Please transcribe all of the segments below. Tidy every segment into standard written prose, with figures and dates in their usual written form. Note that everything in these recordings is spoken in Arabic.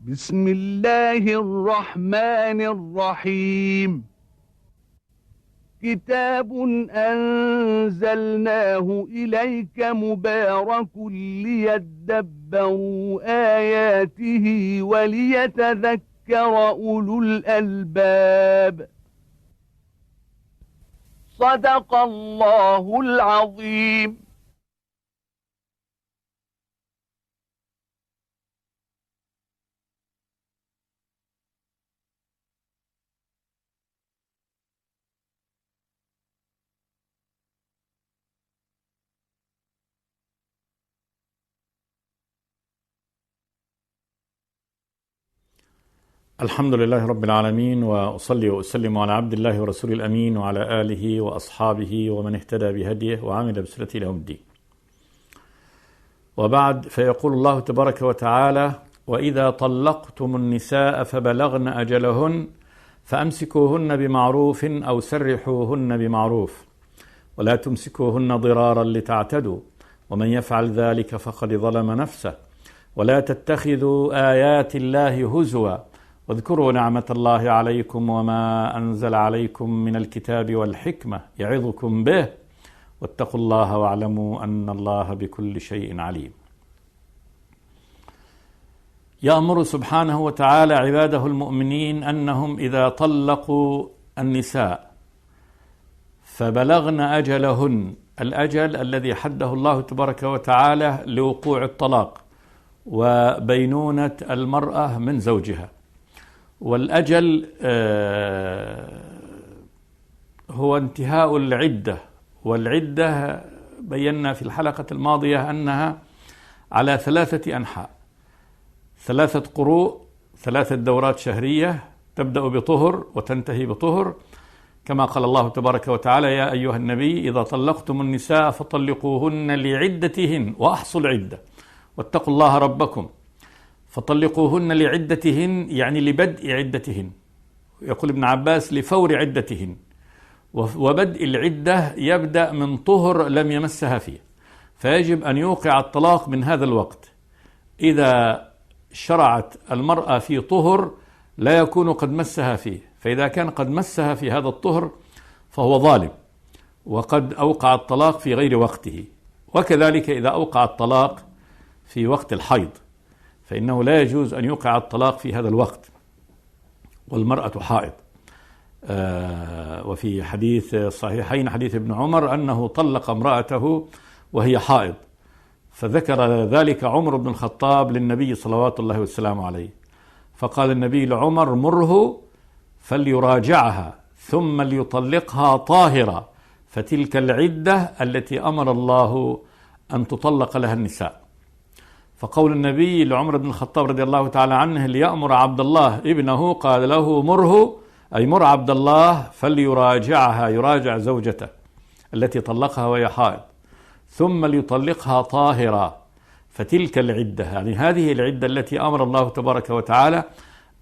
بسم الله الرحمن الرحيم. كتاب أنزلناه إليك مبارك ليدبروا آياته وليتذكر أولو الألباب. صدق الله العظيم. الحمد لله رب العالمين، وأصلي وأسلم على عبد الله ورسول الأمين وعلى آله وأصحابه ومن اهتدى بهديه وعمل بسنته إلى يوم الدين. وبعد، فيقول الله تبارك وتعالى: وإذا طلقتم النساء فبلغن أجلهن فأمسكوهن بمعروف أو سرحوهن بمعروف ولا تمسكوهن ضرارا لتعتدوا ومن يفعل ذلك فقد ظلم نفسه ولا تتخذوا آيات الله هزوا واذكروا نعمة الله عليكم وما أنزل عليكم من الكتاب والحكمة يعظكم به واتقوا الله واعلموا أن الله بكل شيء عليم. يأمر سبحانه وتعالى عباده المؤمنين أنهم إذا طلقوا النساء فبلغن أجلهن، الأجل الذي حده الله تبارك وتعالى لوقوع الطلاق وبينونة المرأة من زوجها. والأجل هو انتهاء العدة، والعدة بينا في الحلقة الماضية أنها على 3 أنحاء: 3 قروء، 3 دورات شهرية تبدأ بطهر وتنتهي بطهر، كما قال الله تبارك وتعالى: يا أيها النبي إذا طلقتم النساء فطلقوهن لعدتهن وأحصوا العدة واتقوا الله ربكم. فطلقوهن لعدتهن يعني لبدء عدتهن، يقول ابن عباس لفور عدتهن، وبدء العدة يبدأ من طهر لم يمسها فيه، فيجب أن يوقع الطلاق من هذا الوقت. إذا شرعت المرأة في طهر لا يكون قد مسها فيه، فإذا كان قد مسها في هذا الطهر فهو ظالم وقد أوقع الطلاق في غير وقته. وكذلك إذا أوقع الطلاق في وقت الحيض فإنه لا يجوز أن يوقع الطلاق في هذا الوقت والمرأة حائض. وفي حديث صحيحين حديث ابن عمر أنه طلق امرأته وهي حائض، فذكر ذلك عمر بن الخطاب للنبي صلوات الله والسلام عليه، فقال النبي لعمر: مره فليراجعها ثم ليطلقها طاهرة فتلك العدة التي أمر الله أن تطلق لها النساء. فقول النبي لعمر بن الخطاب رضي الله تعالى عنه ليأمر عبد الله ابنه، قال له: مره، أي مر عبد الله فليراجعها، يراجع زوجته التي طلقها وهي حائض، ثم ليطلقها طاهرة فتلك العدة، يعني هذه العدة التي أمر الله تبارك وتعالى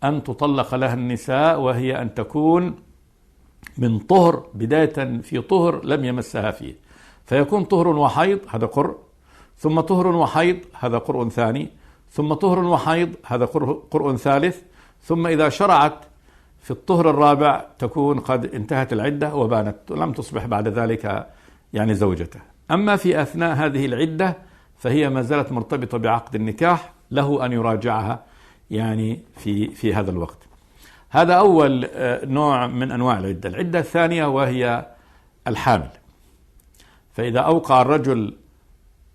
أن تطلق لها النساء، وهي أن تكون من طهر، بداية في طهر لم يمسها فيه، فيكون طهر وحيض، هذا قرء، ثم طهر وحيض، هذا قرء ثاني، ثم طهر وحيض، هذا قرء ثالث، ثم إذا شرعت في الطهر الرابع تكون قد انتهت العدة وبانت، لم تصبح بعد ذلك يعني زوجته. أما في أثناء هذه العدة فهي ما زالت مرتبطة بعقد النكاح، له أن يراجعها يعني في هذا الوقت. هذا أول نوع من أنواع العدة. العدة الثانية وهي الحامل، فإذا أوقع الرجل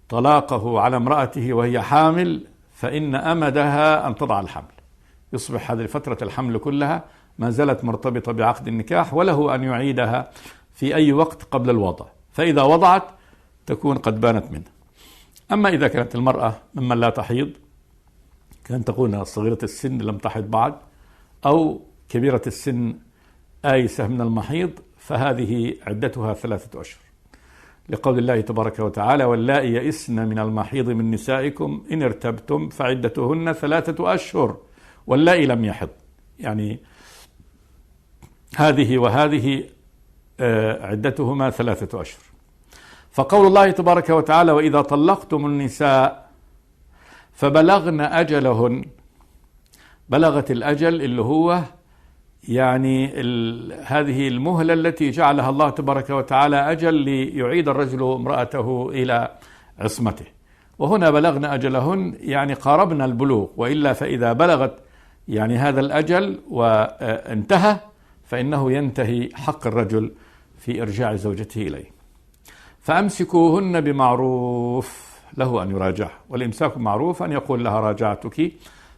طلاقه على امرأته وهي حامل فإن أمدها أن تضع الحمل، يصبح هذه فترة الحمل كلها ما زالت مرتبطة بعقد النكاح، وله أن يعيدها في أي وقت قبل الوضع، فإذا وضعت تكون قد بانت منه. أما إذا كانت المرأة ممن لا تحيض، كان تكون صغيرة السن لم تحض بعد، أو كبيرة السن آيسة من المحيض، فهذه عدتها 3 أشهر، لقول الله تبارك وتعالى: واللائي يئسن من المحيض من نسائكم إن ارتبتم فعدتهن 3 أشهر واللائي لم يحض، يعني هذه وهذه عدتهما 3 أشهر. فقول الله تبارك وتعالى: وإذا طلقتم النساء فبلغن أجلهن، بلغت الأجل اللي هو يعني هذه المهلة التي جعلها الله تبارك وتعالى أجل ليعيد الرجل امرأته إلى عصمته. وهنا بلغنا أجلهن يعني قاربنا البلوغ، وإلا فإذا بلغت يعني هذا الأجل وانتهى فإنه ينتهي حق الرجل في إرجاع زوجته إليه. فأمسكوهن بمعروف، له أن يراجع، والإمساك بمعروف أن يقول لها راجعتك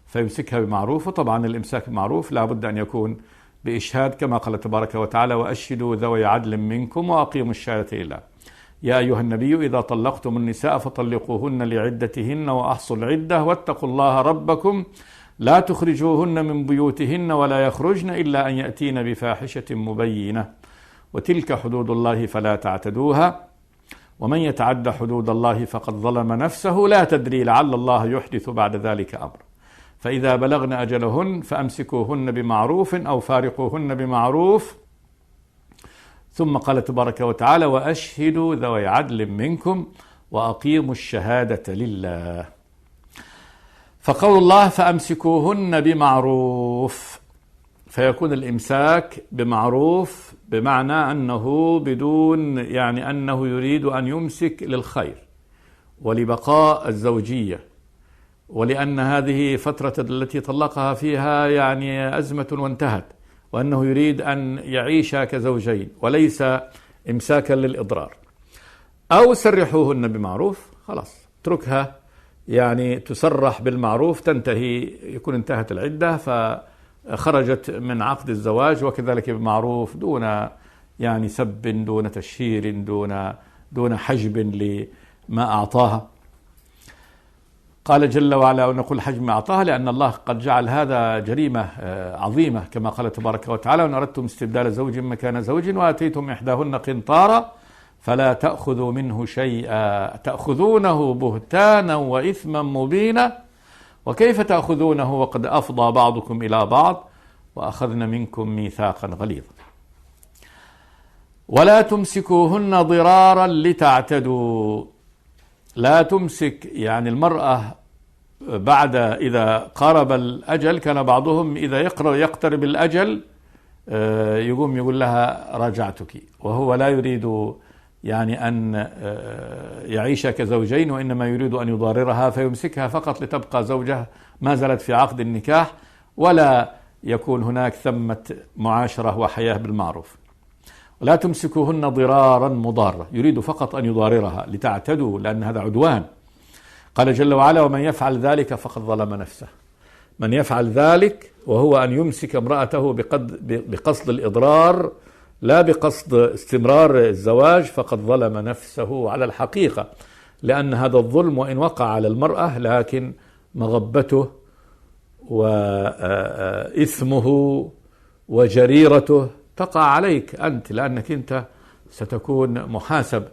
فيمسكها بمعروف. وطبعا الإمساك بمعروف لا بد أن يكون بإشهاد، كما قال تبارك وتعالى وأشهدوا ذوي عدل منكم وأقيموا الشهادة لله. يا أيها النبي إذا طلقتم النساء فطلقوهن لعدتهن وأحصوا العدة واتقوا الله ربكم لا تخرجوهن من بيوتهن ولا يخرجن إلا أن يأتين بفاحشة مبينة وتلك حدود الله فلا تعتدوها ومن يتعد حدود الله فقد ظلم نفسه لا تدري لعل الله يحدث بعد ذلك أمر. فإذا بلغن أجلهن فأمسكوهن بمعروف أو فارقوهن بمعروف. ثم قال تبارك وتعالى وأشهدوا ذوي عدل منكم وأقيموا الشهادة لله. فقول الله فأمسكوهن بمعروف، فيكون الإمساك بمعروف بمعنى أنه بدون يعني أنه يريد أن يمسك للخير ولبقاء الزوجية، ولأن هذه فترة التي طلقها فيها يعني أزمة وانتهت، وأنه يريد أن يعيش كزوجين وليس إمساكا للإضرار. أو سرحوهن بمعروف، خلاص اتركها يعني تسرح بالمعروف تنتهي، يكون انتهت العدة فخرجت من عقد الزواج، وكذلك بمعروف دون يعني سب دون تشهير دون حجب لما أعطاها. قال جل وعلا ونقول حجم ما أعطاها لأن الله قد جعل هذا جريمة عظيمة، كما قال تبارك وتعالى وإن أردتم استبدال زوج مكان زوج وآتيتم إحداهن قنطارا فلا تأخذوا منه شيئا تأخذونه بهتانا وإثما مبينا وكيف تأخذونه وقد أفضى بعضكم إلى بعض وأخذن منكم ميثاقا غليظا. ولا تمسكوهن ضرارا لتعتدوا. لا تمسك يعني المرأة بعد إذا قارب الأجل، كان بعضهم إذا يقترب الأجل يقوم يقول لها راجعتك، وهو لا يريد يعني أن يعيش كزوجين، وإنما يريد أن يضاررها فيمسكها فقط لتبقى زوجة ما زالت في عقد النكاح ولا يكون هناك ثمة معاشرة وحياة بالمعروف. ولا تمسكوهن ضرارا مضارة، يريد فقط أن يضاررها لتعتدوا لأن هذا عدوان. قال جل وعلا ومن يفعل ذلك فقد ظلم نفسه. من يفعل ذلك وهو أن يمسك امرأته بقصد الإضرار لا بقصد استمرار الزواج فقد ظلم نفسه على الحقيقة، لأن هذا الظلم وإن وقع على المرأة لكن مغبته وإثمه وجريرته تقع عليك أنت، لأنك أنت ستكون محاسب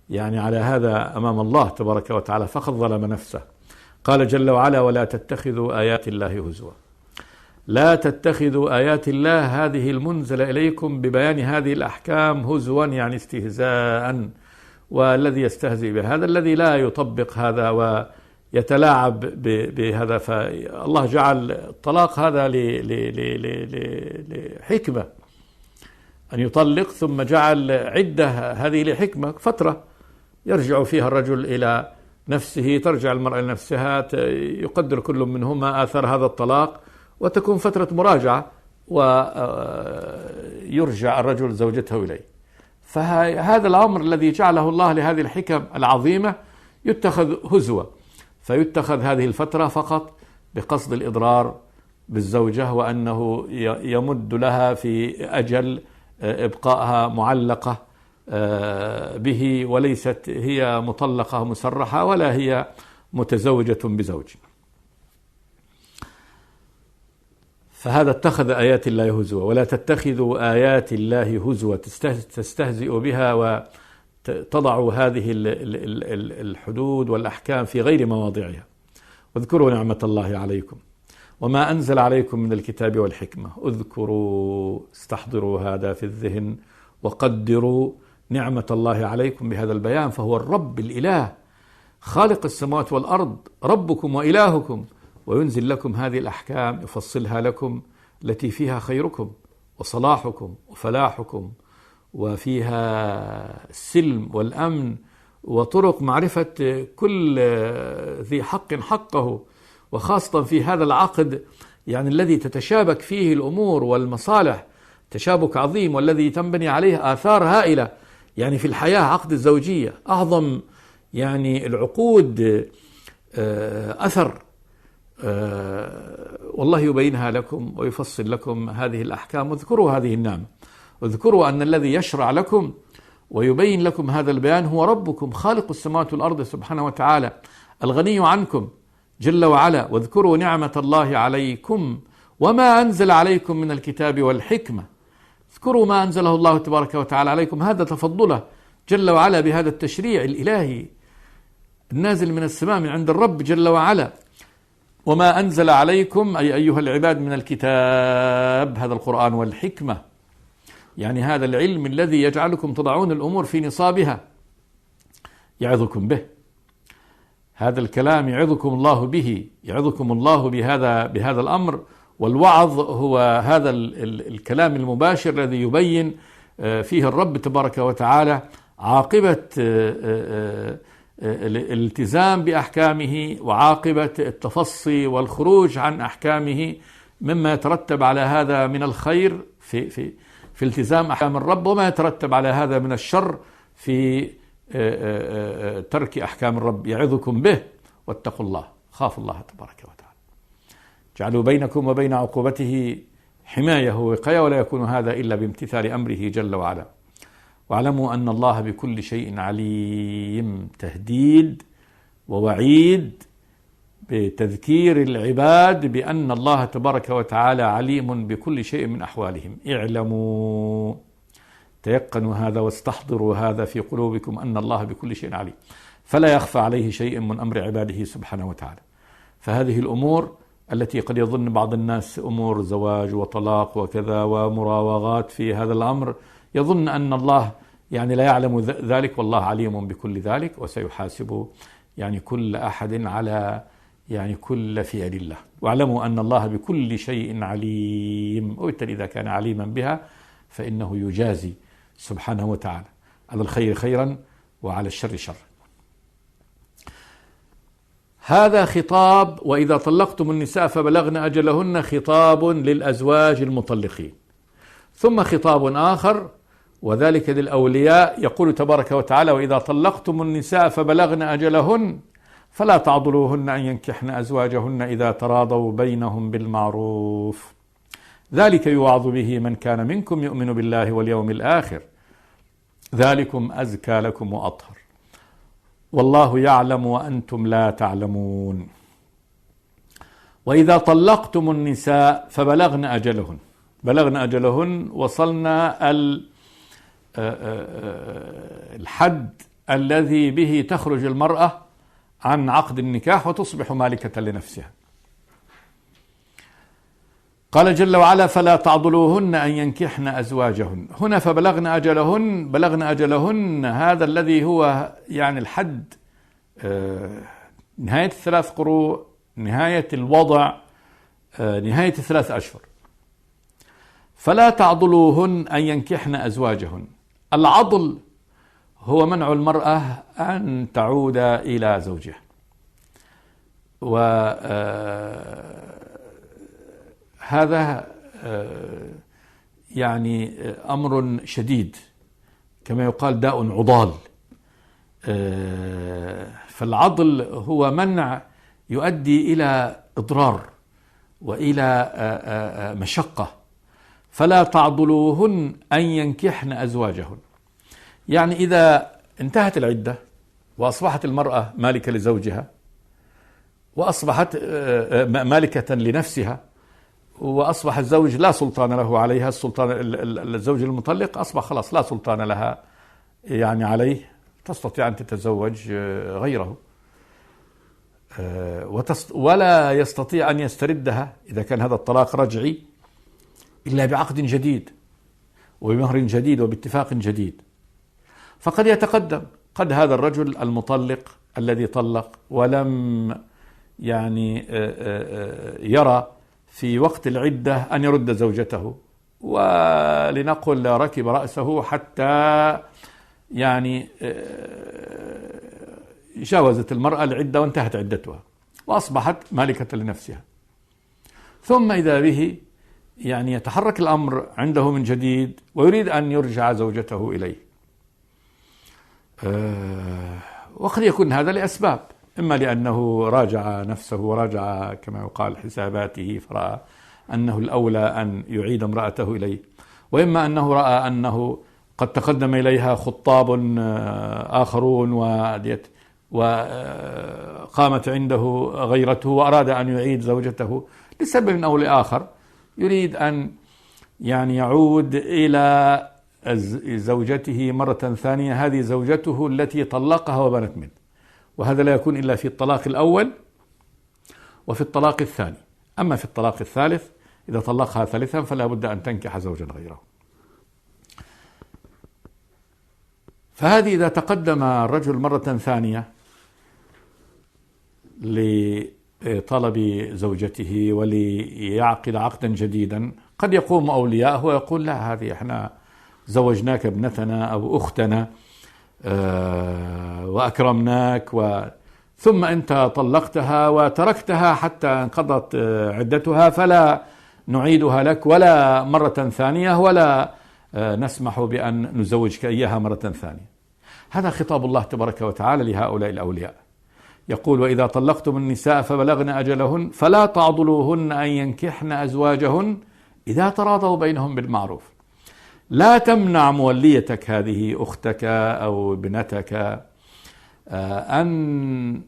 يعني على هذا أمام الله تبارك وتعالى، فقد ظلم نفسه. قال جل وعلا ولا تتخذوا آيات الله هزوا. لا تتخذوا آيات الله هذه المنزلة إليكم ببيان هذه الأحكام هزوا يعني استهزاء، والذي يستهزئ بهذا الذي لا يطبق هذا ويتلاعب بهذا. فالله جعل الطلاق هذا لحكمة أن يطلق، ثم جعل عدة هذه لحكمة، فترة يرجع فيها الرجل إلى نفسه، ترجع المرأة لنفسها، يقدر كل منهما آثار هذا الطلاق، وتكون فترة مراجعة ويرجع الرجل زوجته إليه. فهذا الأمر الذي جعله الله لهذه الحكم العظيمة يتخذ هزوة، فيتخذ هذه الفترة فقط بقصد الإضرار بالزوجة، وأنه يمد لها في أجل إبقائها معلقة به وليست هي مطلقة مسرحة ولا هي متزوجة بزوج. فهذا اتخذ آيات الله هزوا. ولا تتخذوا آيات الله هزوا تستهزئوا بها وتضعوا هذه الحدود والأحكام في غير مواضعها. واذكروا نعمة الله عليكم وما أنزل عليكم من الكتاب والحكمة. اذكروا استحضروا هذا في الذهن وقدروا نعمة الله عليكم بهذا البيان، فهو الرب الإله خالق السماوات والأرض، ربكم وإلهكم، وينزل لكم هذه الأحكام يفصلها لكم التي فيها خيركم وصلاحكم وفلاحكم، وفيها السلم والأمن وطرق معرفة كل ذي حق حقه، وخاصة في هذا العقد يعني الذي تتشابك فيه الأمور والمصالح تشابك عظيم، والذي تنبني عليه آثار هائلة يعني في الحياة. عقد الزوجية أعظم يعني العقود أثر، والله يبينها لكم ويفصل لكم هذه الأحكام. واذكروا هذه النعمة، واذكروا أن الذي يشرع لكم ويبين لكم هذا البيان هو ربكم خالق السماوات والأرض سبحانه وتعالى الغني عنكم جل وعلا. واذكروا نعمة الله عليكم وما أنزل عليكم من الكتاب والحكمة. اذكروا ما أنزله الله تبارك وتعالى عليكم، هذا تفضله جل وعلا بهذا التشريع الإلهي النازل من السماء من عند الرب جل وعلا. وما أنزل عليكم أي أيها العباد من الكتاب، هذا القرآن والحكمة، يعني هذا العلم الذي يجعلكم تضعون الأمور في نصابها، يعظكم به. هذا الكلام يعظكم الله به، يعظكم الله بهذا الأمر. والوعظ هو هذا الكلام المباشر الذي يبين فيه الرب تبارك وتعالى عاقبة الالتزام بأحكامه وعاقبة التفصي والخروج عن أحكامه، مما يترتب على هذا من الخير في التزام أحكام الرب، وما يترتب على هذا من الشر في ترك أحكام الرب. يعظكم به واتقوا الله، خافوا الله تبارك وتعالى، جعلوا بينكم وبين عقوبته حماية ووقاية، ولا يكون هذا إلا بامتثال أمره جل وعلا. واعلموا أن الله بكل شيء عليم، تهديد ووعيد بتذكير العباد بأن الله تبارك وتعالى عليم بكل شيء من أحوالهم. اعلموا، تيقنوا هذا واستحضروا هذا في قلوبكم أن الله بكل شيء عليم، فلا يخفى عليه شيء من أمر عباده سبحانه وتعالى. فهذه الأمور التي قد يظن بعض الناس أمور زواج وطلاق وكذا ومراوغات في هذا الأمر، يظن أن الله يعني لا يعلم ذلك، والله عليم بكل ذلك، وسيحاسب يعني كل أحد على يعني كل فعل الله. واعلموا أن الله بكل شيء عليم، وبالتالي إذا كان عليما بها فإنه يجازي سبحانه وتعالى على الخير خيرا وعلى الشر شرا. هذا خطاب وإذا طلقتم النساء فبلغن أجلهن خطاب للأزواج المطلقين. ثم خطاب آخر وذلك للأولياء، يقول تبارك وتعالى: وإذا طلقتم النساء فبلغن أجلهن فلا تعضلوهن أن ينكحن أزواجهن إذا تراضوا بينهم بالمعروف، ذلك يوعظ به من كان منكم يؤمن بالله واليوم الآخر، ذلكم أزكى لكم وأطهر، والله يعلم وأنتم لا تعلمون. وإذا طلقتم النساء فبلغن أجلهن، بلغن أجلهن وصلنا الحد الذي به تخرج المرأة عن عقد النكاح وتصبح مالكة لنفسها. قال جل وعلا: فلا تعضلوهن أن ينكحن أزواجهن. هنا فبلغن أجلهن، بلغن أجلهن هذا الذي هو يعني الحد، نهاية 3 قروء، نهاية الوضع، نهاية 3 أشهر. فلا تعضلوهن أن ينكحن أزواجهن. العضل هو منع المرأة أن تعود إلى زوجها، هذا يعني أمر شديد، كما يقال داء عضال. فالعضل هو منع يؤدي إلى إضرار وإلى مشقة. فلا تعضلوهن أن ينكحن أزواجهن، يعني إذا انتهت العدة وأصبحت المرأة مالكة لزوجها وأصبحت مالكة لنفسها، وأصبح الزوج لا سلطان له عليها، السلطان الزوج المطلق أصبح خلاص لا سلطان لها يعني عليه، تستطيع أن تتزوج غيره، ولا يستطيع أن يستردها إذا كان هذا الطلاق رجعي إلا بعقد جديد وبمهر جديد وباتفاق جديد. فقد يتقدم، قد هذا الرجل المطلق الذي طلق ولم يعني يرى في وقت العدة أن يرد زوجته، ولنقل ركب رأسه حتى يعني جاوزت المرأة العدة وانتهت عدتها وأصبحت مالكة لنفسها، ثم إذا به يعني يتحرك الأمر عنده من جديد ويريد أن يرجع زوجته إليه. وقد يكون هذا لأسباب، إما لأنه راجع نفسه وراجع كما يقال حساباته فرأى أنه الأولى أن يعيد امرأته إليه، وإما أنه رأى أنه قد تقدم إليها خطاب آخرون وقامت عنده غيرته وأراد أن يعيد زوجته لسبب أو لآخر، يريد أن يعني يعود إلى زوجته مرة ثانية، هذه زوجته التي طلقها وبنت منه، وهذا لا يكون إلا في الطلاق الأول وفي الطلاق الثاني. أما في الطلاق الثالث إذا طلقها ثالثا فلا بد أن تنكح زوجا غيره. فهذه إذا تقدم الرجل مرة ثانية لطلب زوجته وليعقد عقدا جديدا، قد يقوم أولياءه ويقول لا، هذه احنا زوجناك ابنتنا أو أختنا وأكرمناك، ثم أنت طلقتها وتركتها حتى انقضت عدتها، فلا نعيدها لك ولا مرة ثانية ولا نسمح بأن نزوجك إياها مرة ثانية. هذا خطاب الله تبارك وتعالى لهؤلاء الأولياء، يقول وإذا طلقتم النساء فبلغن أجلهن فلا تعضلوهن أن ينكحن أزواجهن إذا تراضوا بينهم بالمعروف. لا تمنع موليتك هذه أختك أو ابنتك أن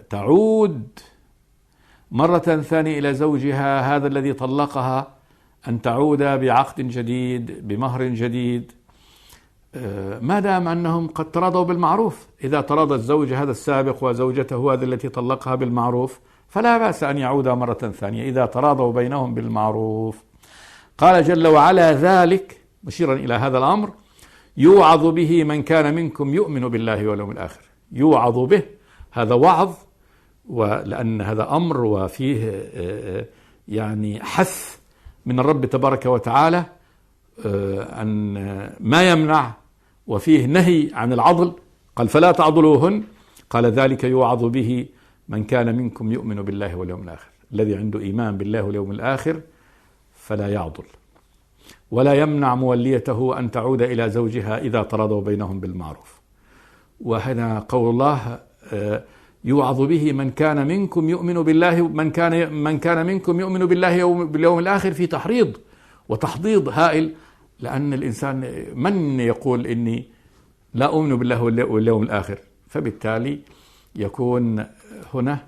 تعود مرة ثانية إلى زوجها هذا الذي طلقها، أن تعود بعقد جديد بمهر جديد، ما دام أنهم قد تراضوا بالمعروف. إذا تراضى الزوج هذا السابق وزوجته هذه التي طلقها بالمعروف فلا بأس أن يعودا مرة ثانية إذا تراضوا بينهم بالمعروف. قال جل وعلا ذلك مشيرا إلى هذا الأمر يوعظ به من كان منكم يؤمن بالله واليوم الآخر. يوعظ به، هذا وعظ، ولأن هذا أمر وفيه يعني حث من الرب تبارك وتعالى أن ما يمنع، وفيه نهي عن العضل، قال فلا تعضلوهن، قال ذلك يوعظ به من كان منكم يؤمن بالله واليوم الآخر. الذي عنده إيمان بالله واليوم الآخر فلا يعضل ولا يمنع موليته أن تعود إلى زوجها إذا تراضوا بينهم بالمعروف. وهنا قول الله يوعظ به من كان منكم يؤمن بالله، من كان منكم يؤمن بالله باليوم الآخر، في تحريض وتحضيض هائل، لأن الإنسان من يقول إني لا أؤمن بالله واليوم الآخر؟ فبالتالي يكون هنا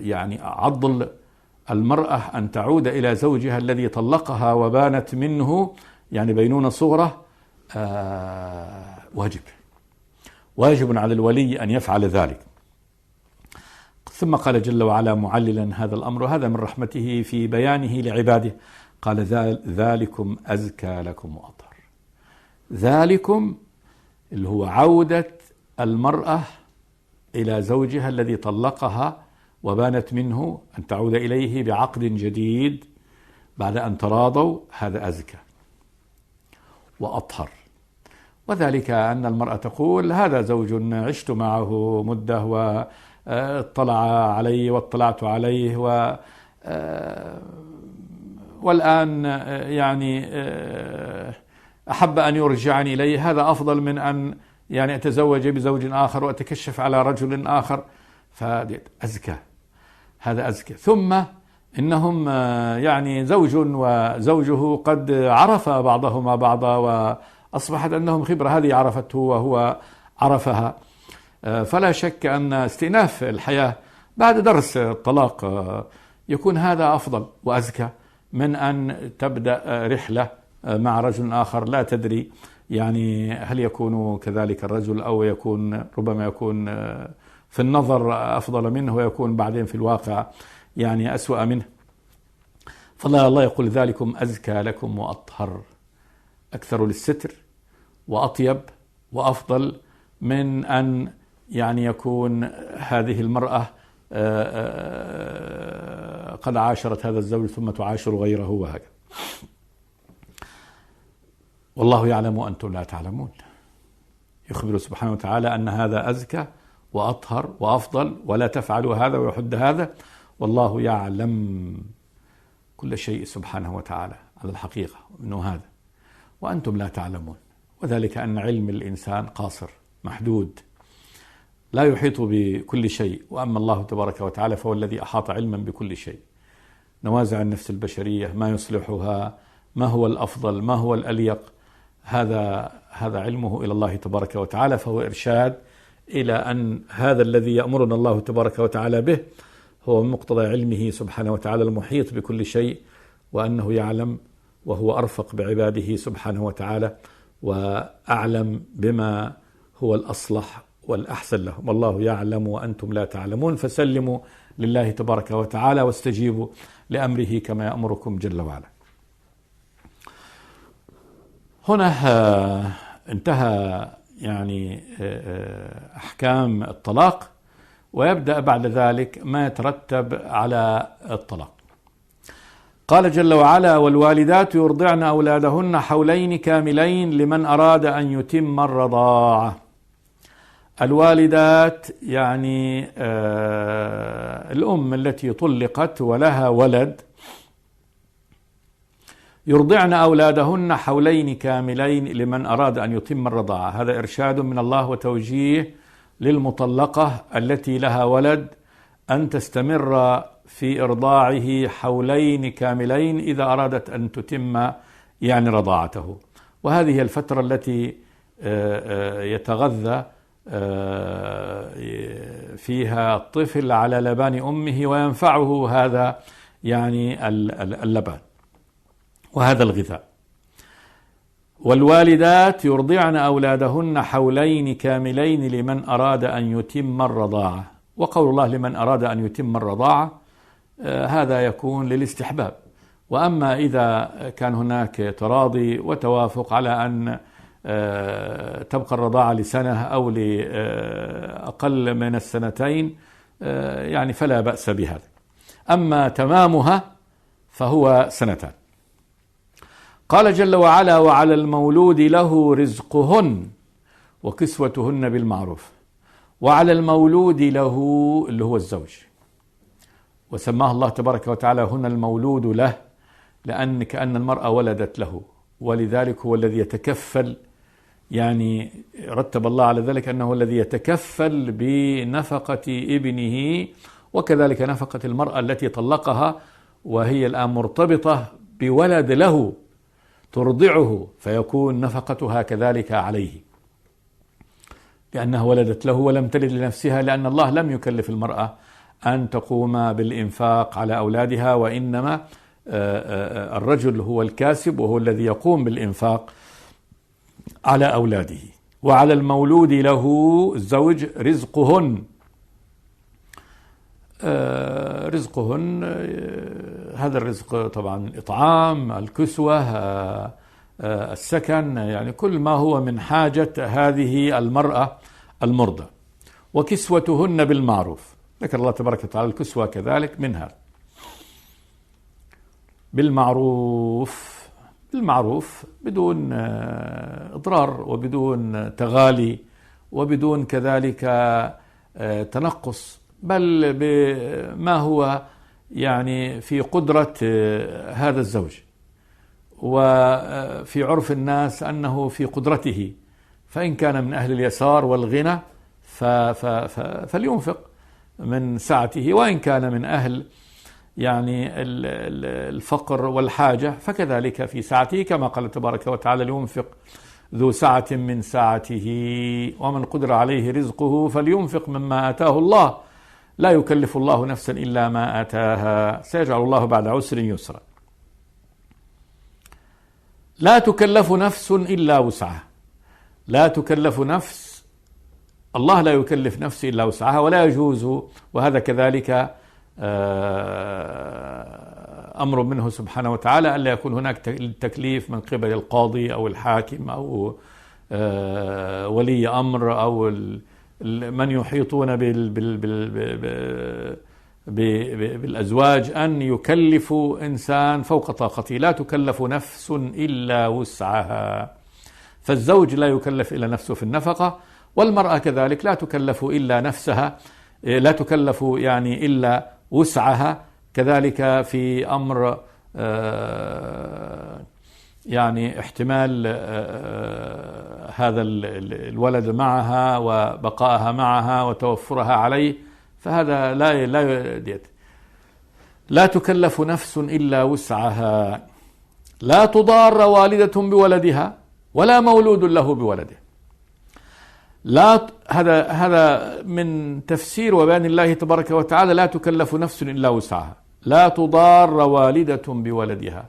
يعني عضل المرأة أن تعود إلى زوجها الذي طلقها وبانت منه، يعني بينونة صغرى، واجب على الولي أن يفعل ذلك. ثم قال جل وعلا معللا هذا الأمر، وهذا من رحمته في بيانه لعباده، قال ذلكم أزكى لكم وأطهر. ذلكم اللي هو عودة المرأة إلى زوجها الذي طلقها وبانت منه، أن تعود إليه بعقد جديد بعد أن تراضوا، هذا أزكى وأطهر. وذلك أن المرأة تقول هذا زوج عشت معه مدة واطلع علي واطلعت عليه والآن يعني أحب أن يرجعني إليه، هذا أفضل من أن يعني أتزوج بزوج آخر وأتكشف على رجل آخر، فهذا أزكى، هذا أزكى. ثم إنهم يعني زوج وزوجه قد عرف بعضهما بعضا وأصبحت أنهم خبرة، هذه عرفته وهو عرفها، فلا شك أن استئناف الحياة بعد درس الطلاق يكون هذا أفضل وأزكى من أن تبدأ رحلة مع رجل آخر لا تدري يعني هل يكون كذلك الرجل أو يكون ربما يكون في النظر أفضل منه ويكون بعدين في الواقع يعني أسوأ منه. فالله يقول ذلكم أزكى لكم وأطهر، أكثر للستر وأطيب وأفضل من أن يعني يكون هذه المرأة قد عاشرت هذا الزوج ثم تعاشر غيره وهكذا. والله يعلم وأنتم لا تعلمون. يخبر سبحانه وتعالى أن هذا أزكى وأطهر وأفضل، ولا تفعلوا هذا ويحد هذا، والله يعلم كل شيء سبحانه وتعالى على الحقيقة إنه هذا، وأنتم لا تعلمون. وذلك أن علم الإنسان قاصر محدود لا يحيط بكل شيء، وأما الله تبارك وتعالى فهو الذي أحاط علما بكل شيء. نوازع النفس البشرية، ما يصلحها، ما هو الأفضل، ما هو الأليق، هذا علمه إلى الله تبارك وتعالى، فهو إرشاد إلى أن هذا الذي يأمرنا الله تبارك وتعالى به هو من مقتضى علمه سبحانه وتعالى المحيط بكل شيء، وأنه يعلم وهو أرفق بعباده سبحانه وتعالى، وأعلم بما هو الأصلح والأحسن لهم. والله يعلم وأنتم لا تعلمون، فسلموا لله تبارك وتعالى واستجيبوا لأمره كما يأمركم جل وعلا. هنا انتهى يعني أحكام الطلاق، ويبدأ بعد ذلك ما يترتب على الطلاق. قال جل وعلا: والوالدات يرضعن أولادهن حولين كاملين لمن أراد أن يتم الرضاعة. الوالدات يعني الأم التي طلقت ولها ولد، يرضعن أولادهن حولين كاملين لمن أراد أن يتم الرضاعة. هذا إرشاد من الله وتوجيه للمطلقة التي لها ولد أن تستمر في إرضاعه حولين كاملين إذا أرادت أن تتم يعني رضاعته. وهذه هي الفترة التي يتغذى فيها الطفل على لبان أمه وينفعه هذا يعني اللبان وهذا الغذاء. والوالدات يرضعن أولادهن حولين كاملين لمن أراد أن يتم الرضاعة. وقول الله لمن أراد أن يتم الرضاعة هذا يكون للاستحباب. وأما إذا كان هناك تراضي وتوافق على أن تبقى الرضاعة لسنة أو لأقل من السنتين يعني فلا بأس بهذا. أما تمامها فهو سنتان. قال جل وعلا: وعلى المولود له رزقهن وكسوتهن بالمعروف. وعلى المولود له اللي هو الزوج، وسماه الله تبارك وتعالى هنا المولود له لأن كأن المرأة ولدت له، ولذلك هو الذي يتكفل، يعني رتب الله على ذلك أنه الذي يتكفل بنفقة ابنه، وكذلك نفقة المرأة التي طلقها وهي الآن مرتبطة بولد له ترضعه، فيكون نفقتها كذلك عليه لأنها ولدت له ولم تلد لنفسها، لأن الله لم يكلف المرأة أن تقوم بالإنفاق على أولادها، وإنما الرجل هو الكاسب وهو الذي يقوم بالإنفاق على أولاده. وعلى المولود له الزوج رزقهن. رزقهن هذا الرزق طبعا الإطعام، الكسوة، السكن، يعني كل ما هو من حاجة هذه المرأة المرضى. وكسوتهن بالمعروف، ذكر الله تبارك وتعالى الكسوة كذلك منها بالمعروف بدون إضرار وبدون تغالي وبدون كذلك تنقص، بل بما هو يعني في قدرة هذا الزوج، وفي عرف الناس أنه في قدرته، فإن كان من أهل اليسار والغنى فلينفق من سعته، وإن كان من أهل يعني الفقر والحاجة فكذلك في سعته، كما قال تبارك وتعالى: لينفق ذو سعة من سعته ومن قدر عليه رزقه فلينفق مما آتاه الله لا يكلف الله نفسا إلا ما آتاها سيجعل الله بعد عسر يسرا. لا تكلف نفس إلا وسعها. لا تكلف نفس، الله لا يكلف نفس إلا وسعها، ولا يجوز، وهذا كذلك أمر منه سبحانه وتعالى ألا يكون هناك تكليف من قبل القاضي أو الحاكم أو ولي أمر أو من يحيطون بالأزواج أن يكلفوا إنسان فوق طاقته. لا تكلف نفس إلا وسعها، فالزوج لا يكلف إلا نفسه في النفقة، والمرأة كذلك لا تكلف إلا نفسها، لا تكلف يعني إلا وسعها. كذلك في أمر يعني احتمال هذا الولد معها وبقائها معها وتوفرها عليه، فهذا لا تكلف نفس إلا وسعها. لا تضار والدة بولدها ولا مولود له بولده. هذا من تفسير وبيان الله تبارك وتعالى: لا تكلف نفس إلا وسعها. لا تضار والدة بولدها.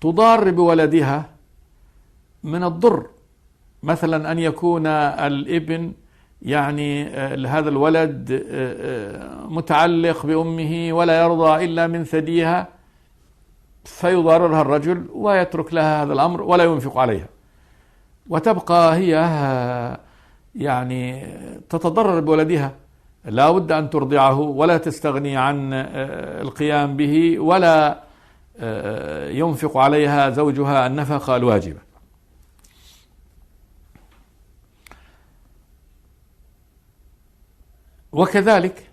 تضار بولدها من الضر، مثلا أن يكون الابن يعني هذا الولد متعلق بأمه ولا يرضى إلا من ثديها، فيضاررها الرجل ويترك لها هذا الأمر ولا ينفق عليها، وتبقى هي يعني تتضرر بولدها. لا بد أن ترضعه ولا تستغني عن القيام به، ولا ينفق عليها زوجها النفقة الواجبة. وكذلك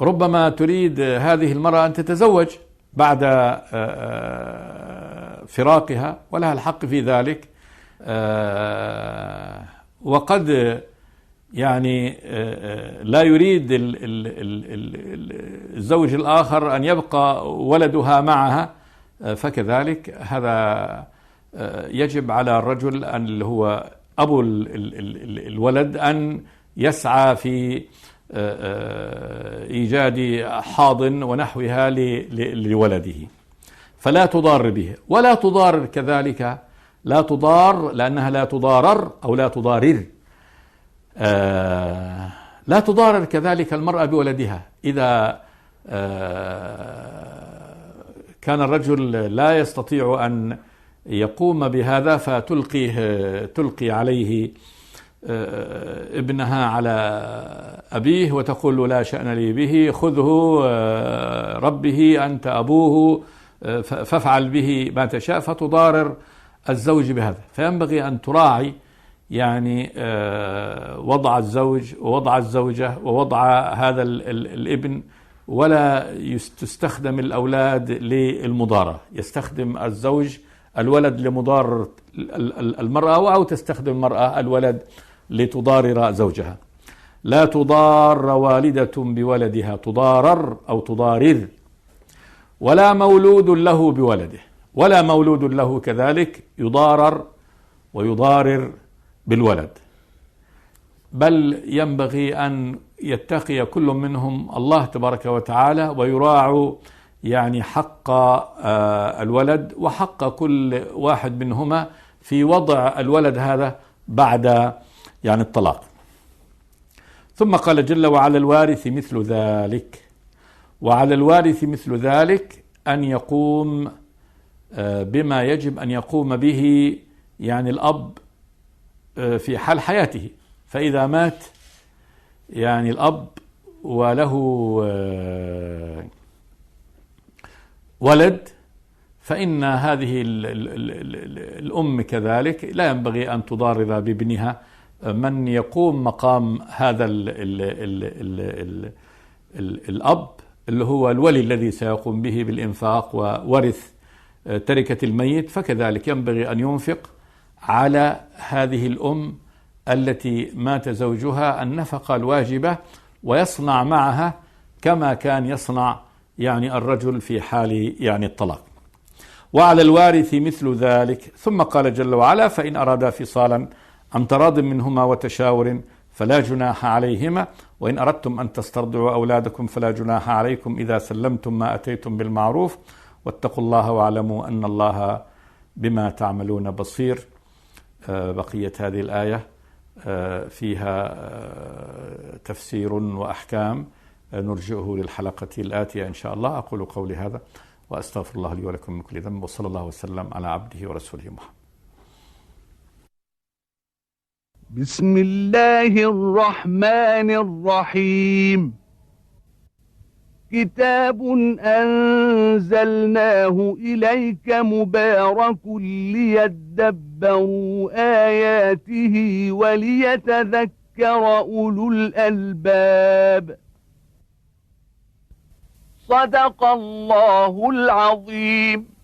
ربما تريد هذه المرأة أن تتزوج بعد فراقها ولها الحق في ذلك، وقد يعني لا يريد الزوج الآخر أن يبقى ولدها معها، فكذلك هذا يجب على الرجل اللي هو أبو الولد أن يسعى في إيجاد حاضن ونحوها لولده، فلا تضار به. ولا تضار كذلك، لا تضار لأنها لا تضارر أو لا تضارر. لا تضارر كذلك المرأة بولدها. إذا كان الرجل لا يستطيع أن يقوم بهذا فتلقي عليه ابنها على أبيه وتقول له: لا شأن لي به، خذه ربه أنت أبوه فافعل به ما تشاء، فتضارر الزوج بهذا. فينبغي أن تراعي يعني وضع الزوج ووضع الزوجة ووضع هذا الابن، ولا تستخدم الأولاد للمضارة. يستخدم الزوج الولد لمضارة المرأة، أو تستخدم المرأة الولد لتضارر زوجها. لا تضار والدة بولدها، تضارر أو تضارر. ولا مولود له بولده، ولا مولود له كذلك يضارر ويضارر بالولد، بل ينبغي أن يتقي كل منهم الله تبارك وتعالى ويراعوا يعني حق الولد وحق كل واحد منهما في وضع الولد هذا بعد يعني الطلاق. ثم قال جل وعلا: الوارث مثل ذلك. وعلى الوارث مثل ذلك أن يقوم بما يجب أن يقوم به يعني الأب في حال حياته. فإذا مات يعني الأب وله ولد، فإن هذه الأم كذلك لا ينبغي أن تضارر بابنها من يقوم مقام هذا الأب اللي هو الولي الذي سيقوم به بالإنفاق وورث تركة الميت. فكذلك ينبغي أن ينفق على هذه الأم التي مات زوجها النفقة الواجبة، ويصنع معها كما كان يصنع يعني الرجل في حال يعني الطلاق. وعلى الوارث مثل ذلك. ثم قال جل وعلا: فإن أرادا فصالا عن تراض منهما وتشاور فلا جناح عليهما، وإن أردتم أن تسترضعوا أولادكم فلا جناح عليكم إذا سلمتم ما أتيتم بالمعروف واتقوا الله واعلموا أن الله بما تعملون بصير. بقية هذه الآية فيها تفسير وأحكام نرجئه للحلقة الآتية إن شاء الله. أقول قولي هذا وأستغفر الله لي ولكم من كل ذنب، وصلى الله وسلم على عبده ورسوله محمد. بسم الله الرحمن الرحيم كتاب أنزلناه إليك مبارك ليدبروا آياته وليتذكر أولو الألباب صدق الله العظيم.